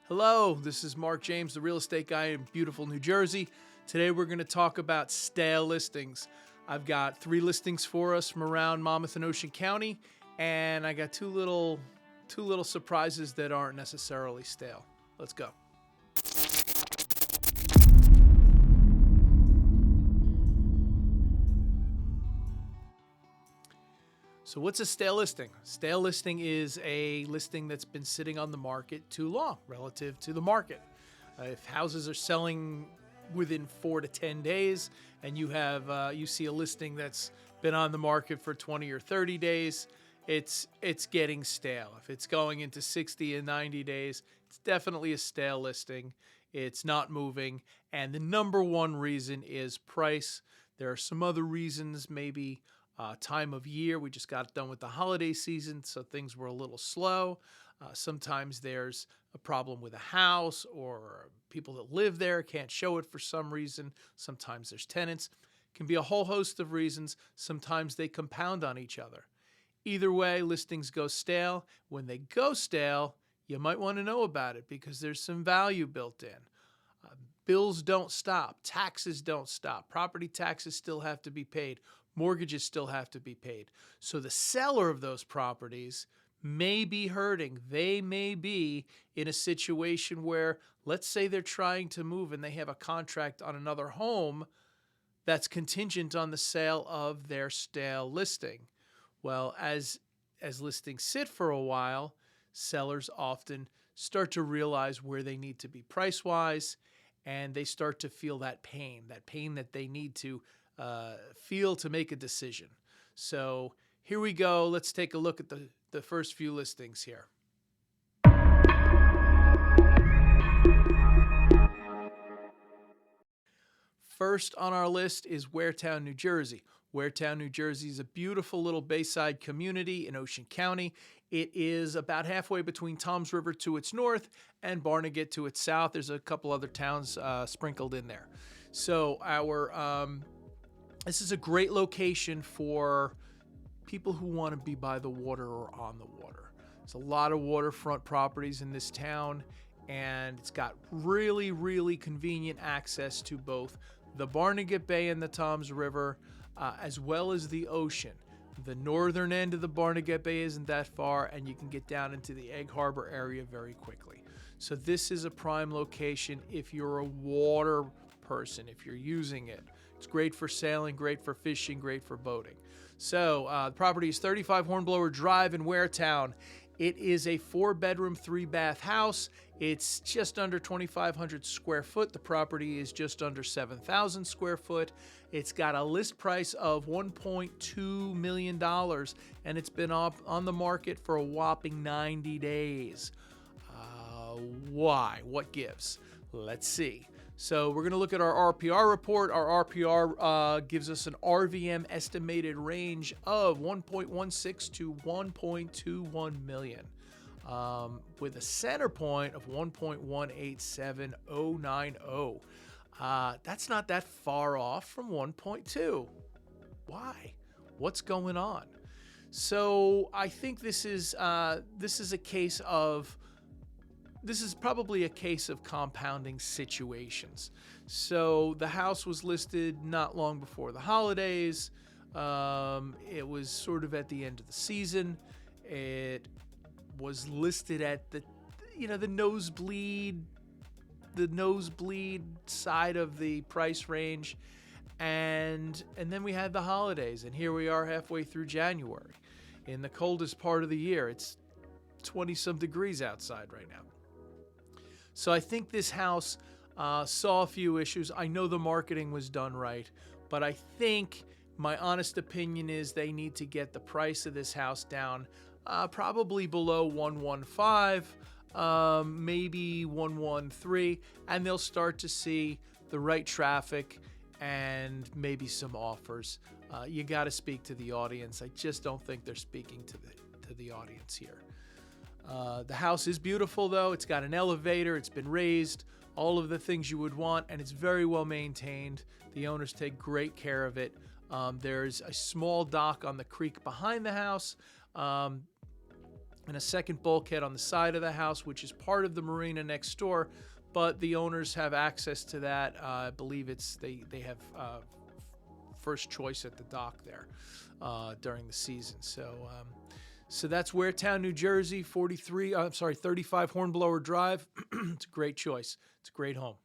Hello, this is Mark James, the real estate guy in beautiful New Jersey. Today we're going to talk about stale listings. I've got 3 listings for us from around Monmouth and Ocean County, and I got two little surprises that aren't necessarily stale. Let's go. So what's a stale listing? Stale listing is a listing that's been sitting on the market too long relative to the market. If houses are selling within 4 to 10 days and you see a listing that's been on the market for 20 or 30 days, it's getting stale. If it's going into 60 and 90 days, it's definitely a stale listing. It's not moving. And the number one reason is price. There are some other reasons, maybe time of year. We just got done with the holiday season, so things were a little slow. Sometimes there's a problem with a house, or people that live there can't show it for some reason. Sometimes there's tenants. It can be a whole host of reasons. Sometimes they compound on each other. Either way, listings go stale. When they go stale, you might want to know about it because there's some value built in. Bills don't stop. Taxes don't stop. Property taxes still have to be paid. Mortgages still have to be paid. So the seller of those properties may be hurting. They may be in a situation where, let's say they're trying to move and they have a contract on another home that's contingent on the sale of their stale listing. Well, as listings sit for a while, sellers often start to realize where they need to be price-wise, and they start to feel that pain that they need to feel to make a decision. So here we go. Let's take a look at the first few listings here. First on our list is Waretown, New Jersey. Waretown, New Jersey is a beautiful little bayside community in Ocean County. It is about halfway between Toms River to its north and Barnegat to its south. There's a couple other towns sprinkled in there. So this is a great location for people who want to be by the water or on the water. There's a lot of waterfront properties in this town, and it's got really, really convenient access to both the Barnegat Bay and the Toms River, as well as the ocean. The northern end of the Barnegat Bay isn't that far, and you can get down into the Egg Harbor area very quickly. So this is a prime location if you're a water person, if you're using it. It's great for sailing, great for fishing, great for boating. So the property is 35 Hornblower Drive in Waretown. It is a 4-bedroom, 3-bath house. It's just under 2,500 square foot. The property is just under 7,000 square foot. It's got a list price of $1.2 million, and it's been on the market for a whopping 90 days. Why? What gives? Let's see. So we're going to look at our RPR report. Our RPR gives us an RVM estimated range of 1.16 to 1.21 million, with a center point of 1.187090. That's not that far off from 1.2. Why? What's going on? So I think this is probably a case of compounding situations. So the house was listed not long before the holidays. It was sort of at the end of the season. It was listed at the nosebleed side of the price range. And then we had the holidays, and here we are halfway through January in the coldest part of the year. It's 20-some degrees outside right now. So I think this house saw a few issues. I know the marketing was done right, but I think my honest opinion is they need to get the price of this house down probably below 115, maybe 113, and they'll start to see the right traffic and maybe some offers. You got to speak to the audience. I just don't think they're speaking to the audience here. The house is beautiful, though. It's got an elevator. It's been raised. All of the things you would want, and it's very well maintained. The owners take great care of it. There's a small dock on the creek behind the house. and a second bulkhead on the side of the house, which is part of the marina next door, but the owners have access to that. I believe they have first choice at the dock there during the season. So that's Waretown, New Jersey, 35 Hornblower Drive. It's a great choice. It's a great home.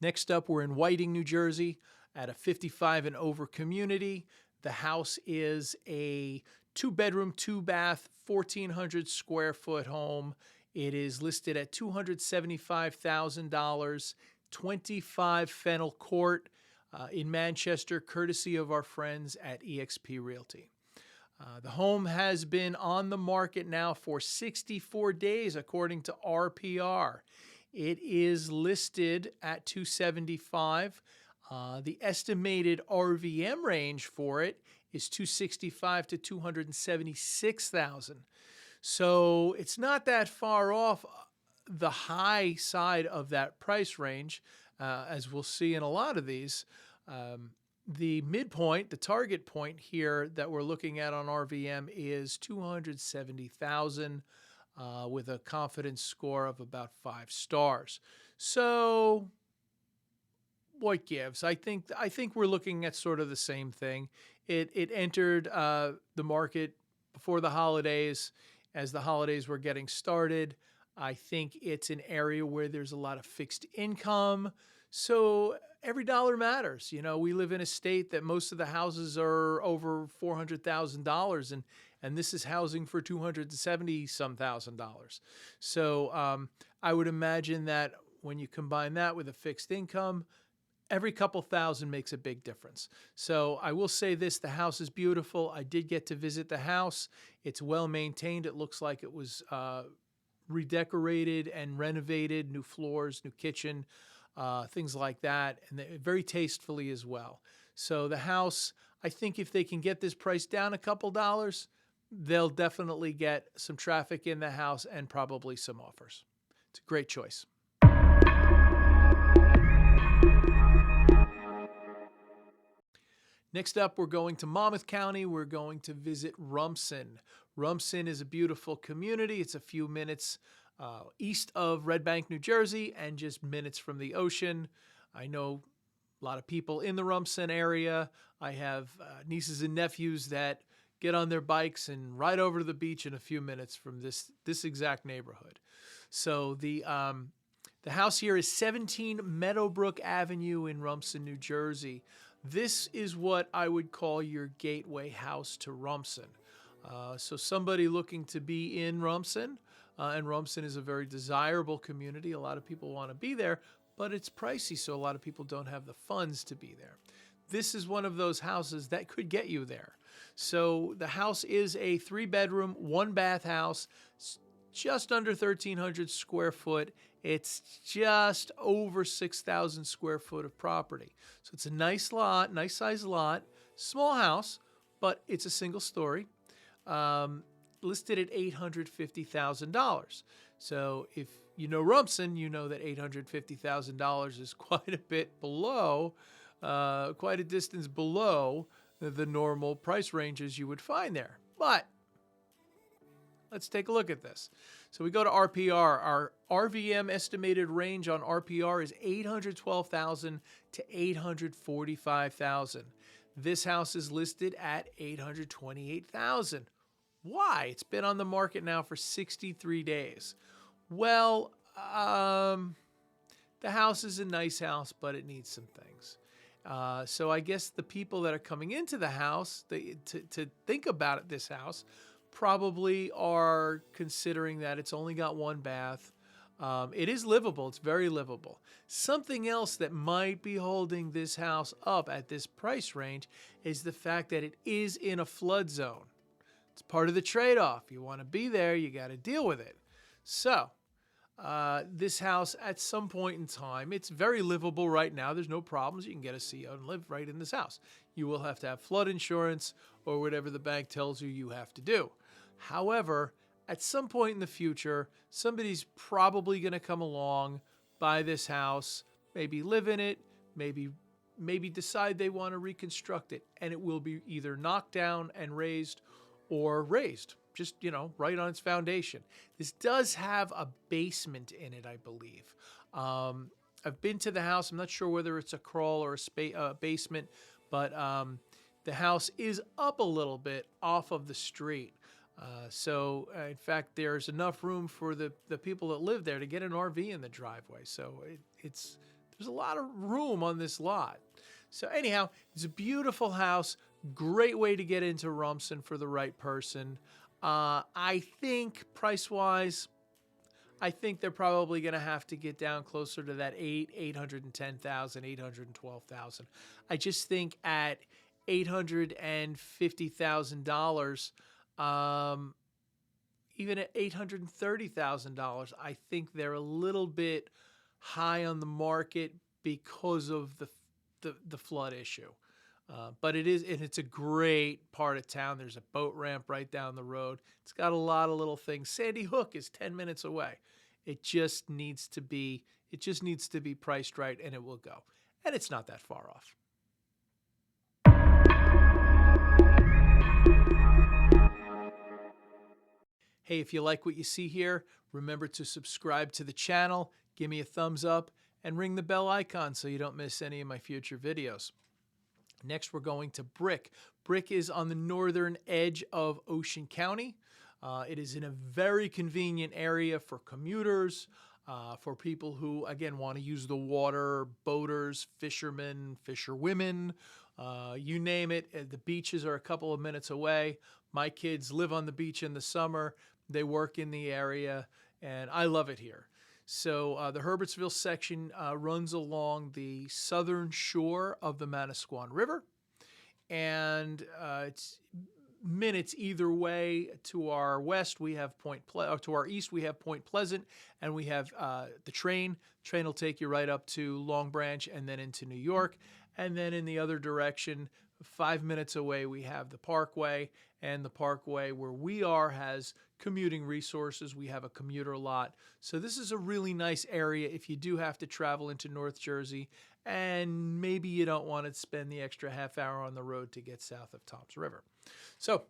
Next up, we're in Whiting, New Jersey, at a 55 and over community. The house is a 2-bedroom, 2-bath, 1,400 square foot home. It is listed at $275,000, 25 Fennel Court in Manchester, courtesy of our friends at EXP Realty. The home has been on the market now for 64 days, according to RPR. It is listed at $275,000. The estimated RVM range for it is $265,000 to $276,000. So it's not that far off the high side of that price range, as we'll see in a lot of these. The midpoint, the target point here that we're looking at on RVM is $270,000 with a confidence score of about 5 stars. So what gives? I think we're looking at sort of the same thing. It entered the market before the holidays. As the holidays were getting started, I think it's an area where there's a lot of fixed income. So every dollar matters. You know, we live in a state that most of the houses are over $400,000, and this is housing for $270-some thousand. So I would imagine that when you combine that with a fixed income, every couple thousand makes a big difference. So I will say this, the house is beautiful. I did get to visit the house. It's well maintained. It looks like it was redecorated and renovated, new floors, new kitchen, things like that, and very tastefully as well. So the house, I think if they can get this price down a couple dollars, they'll definitely get some traffic in the house and probably some offers. It's a great choice. Next up, we're going to Monmouth County. We're going to visit Rumson. Rumson is a beautiful community. It's a few minutes east of Red Bank, New Jersey, and just minutes from the ocean. I know a lot of people in the Rumson area. I have nieces and nephews that get on their bikes and ride over to the beach in a few minutes from this exact neighborhood. So the house here is 17 Meadowbrook Avenue in Rumson, New Jersey. This is what I would call your gateway house to Rumson. So somebody looking to be in Rumson, and Rumson is a very desirable community. A lot of people want to be there, but it's pricey, so a lot of people don't have the funds to be there. This is one of those houses that could get you there. So the house is a 3-bedroom, 1-bath house, just under 1,300 square foot. It's just over 6,000 square foot of property. So it's a nice lot, nice size lot, small house, but it's a single story, listed at $850,000. So if you know Rumson, you know that $850,000 is quite a bit below, quite a distance below the normal price ranges you would find there. But let's take a look at this. So we go to RPR. Our RVM estimated range on RPR is $812,000 to $845,000. This house is listed at $828,000. Why? It's been on the market now for 63 days. Well, the house is a nice house, but it needs some things. So I guess the people that are coming into the house to think about this house probably are considering that it's only got 1 bath. It is livable. It's very livable. Something else that might be holding this house up at this price range is the fact that it is in a flood zone. It's part of the trade-off. You want to be there, you got to deal with it. So this house, at some point in time, it's very livable right now. There's no problems. You can get a CO and live right in this house. You will have to have flood insurance or whatever the bank tells you have to do. However, at some point in the future, somebody's probably going to come along, buy this house, maybe live in it, maybe maybe decide they want to reconstruct it, and it will be either knocked down and raised or raised, just, right on its foundation. This does have a basement in it, I believe. I've been to the house. I'm not sure whether it's a crawl or a basement, but the house is up a little bit off of the street. In fact, there's enough room for the people that live there to get an RV in the driveway. So there's a lot of room on this lot. So anyhow, it's a beautiful house. Great way to get into Rumson for the right person. I think price-wise, I think they're probably going to have to get down closer to that $810,000, $812,000. I just think at $850,000, even at $830,000, I think they're a little bit high on the market because of the flood issue. But it's a great part of town. There's a boat ramp right down the road. It's got a lot of little things. Sandy Hook is 10 minutes away. It just needs to be priced right, and it will go. And it's not that far off. Hey, if you like what you see here, remember to subscribe to the channel, give me a thumbs up, and ring the bell icon so you don't miss any of my future videos. Next, we're going to Brick. Brick is on the northern edge of Ocean County. It is in a very convenient area for commuters, for people who, again, want to use the water, boaters, fishermen, fisherwomen, you name it. The beaches are a couple of minutes away. My kids live on the beach in the summer. They work in the area, and I love it here. So the Herbertsville section runs along the southern shore of the Manasquan River, and it's minutes either way. To our west, we have to our east, we have Point Pleasant, and we have the train. Train will take you right up to Long Branch and then into New York. And then in the other direction, 5 minutes away, we have the Parkway, and the Parkway where we are has commuting resources. We have a commuter lot. So this is a really nice area if you do have to travel into North Jersey and maybe you don't want to spend the extra half hour on the road to get south of Toms River. So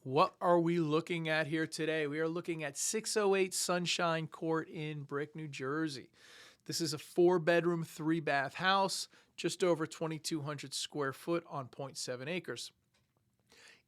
what are we looking at here today? We are looking at 608 Sunshine Court in Brick, New Jersey. This is a 4-bedroom, 3-bath house, just over 2,200 square foot on 0.7 acres.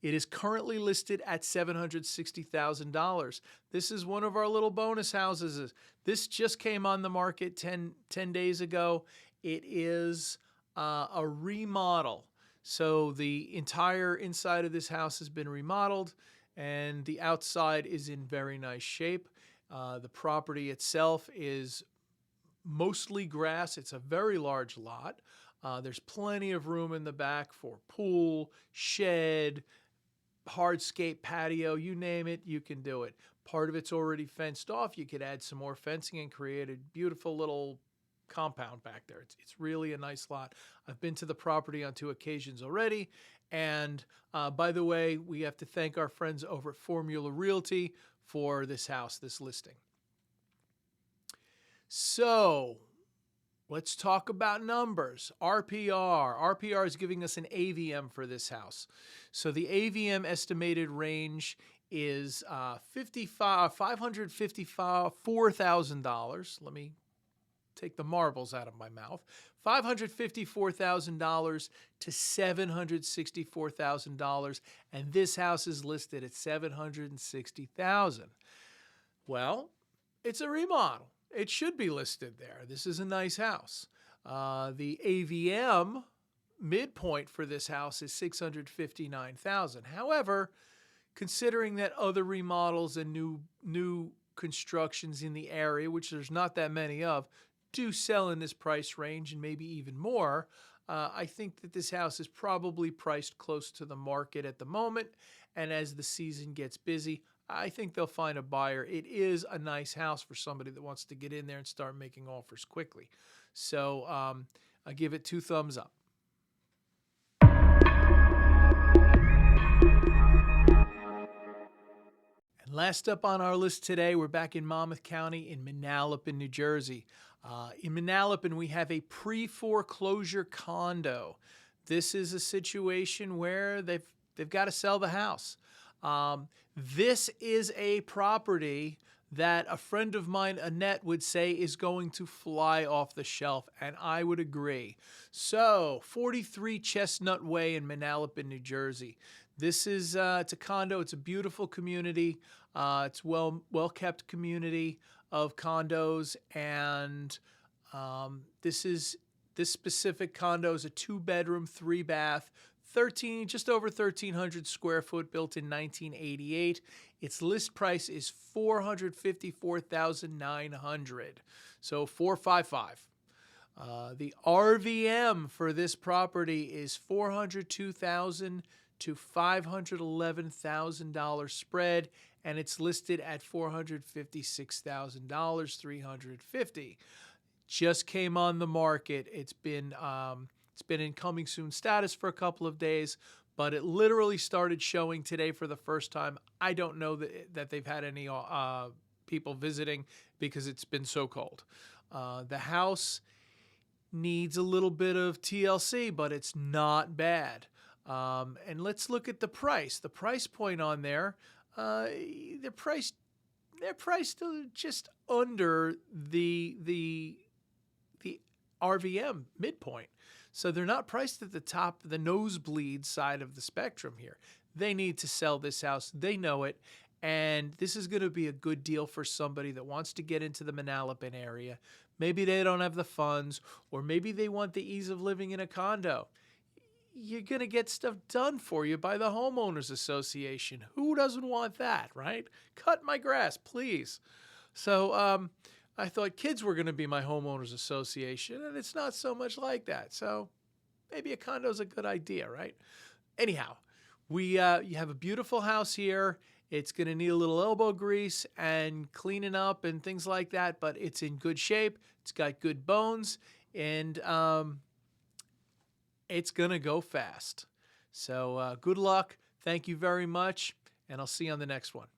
It is currently listed at $760,000. This is one of our little bonus houses. This just came on the market 10 days ago. It is a remodel. So the entire inside of this house has been remodeled, and the outside is in very nice shape. The property itself is mostly grass. It's a very large lot. There's plenty of room in the back for pool, shed, hardscape patio, you name it, you can do it. Part of it's already fenced off. You could add some more fencing and create a beautiful little compound back there. It's really a nice lot. I've been to the property on 2 occasions already. And by the way, we have to thank our friends over at Formula Realty for this house, this listing. So let's talk about numbers. RPR. RPR is giving us an AVM for this house. So the AVM estimated range is $554,000. Let me take the marbles out of my mouth. $554,000 to $764,000, and this house is listed at $760,000. Well, it's a remodel. It should be listed there. This is a nice house. The AVM midpoint for this house is $659,000. However, considering that other remodels and new constructions in the area, which there's not that many of, do sell in this price range and maybe even more, I think that this house is probably priced close to the market at the moment. And as the season gets busy, I think they'll find a buyer. It is a nice house for somebody that wants to get in there and start making offers quickly. So I give it 2 thumbs up. And last up on our list today, we're back in Monmouth County in Manalapan, New Jersey. In Manalapan, we have a pre-foreclosure condo. This is a situation where they've got to sell the house. This is a property that a friend of mine, Annette, would say is going to fly off the shelf, and I would agree. So, 43 Chestnut Way in Manalapan, New Jersey. This is it's a condo. It's a beautiful community. It's well-kept community of condos, and this specific condo is a 2-bedroom, 3-bath, just over 1,300 square foot, built in 1988. Its list price is $454,900, so 455. The RVM for this property is $402,000 to $511,000 spread, and it's listed at $456,000, 350. Just came on the market. It's been in coming soon status for a couple of days, but it literally started showing today for the first time. I don't know that they've had any people visiting because it's been so cold. The house needs a little bit of TLC, but it's not bad. And let's look at the price. The price point on there, they're priced just under the RVM midpoint. So they're not priced at the top, the nosebleed side of the spectrum here. They need to sell this house. They know it. And this is going to be a good deal for somebody that wants to get into the Manalapan area. Maybe they don't have the funds, or maybe they want the ease of living in a condo. You're going to get stuff done for you by the homeowners association. Who doesn't want that, right? Cut my grass, please. So I thought kids were going to be my homeowners association, and it's not so much like that. So maybe a condo is a good idea, right? Anyhow, you have a beautiful house here. It's going to need a little elbow grease and cleaning up and things like that, but it's in good shape. It's got good bones, and it's going to go fast. So good luck. Thank you very much, and I'll see you on the next one.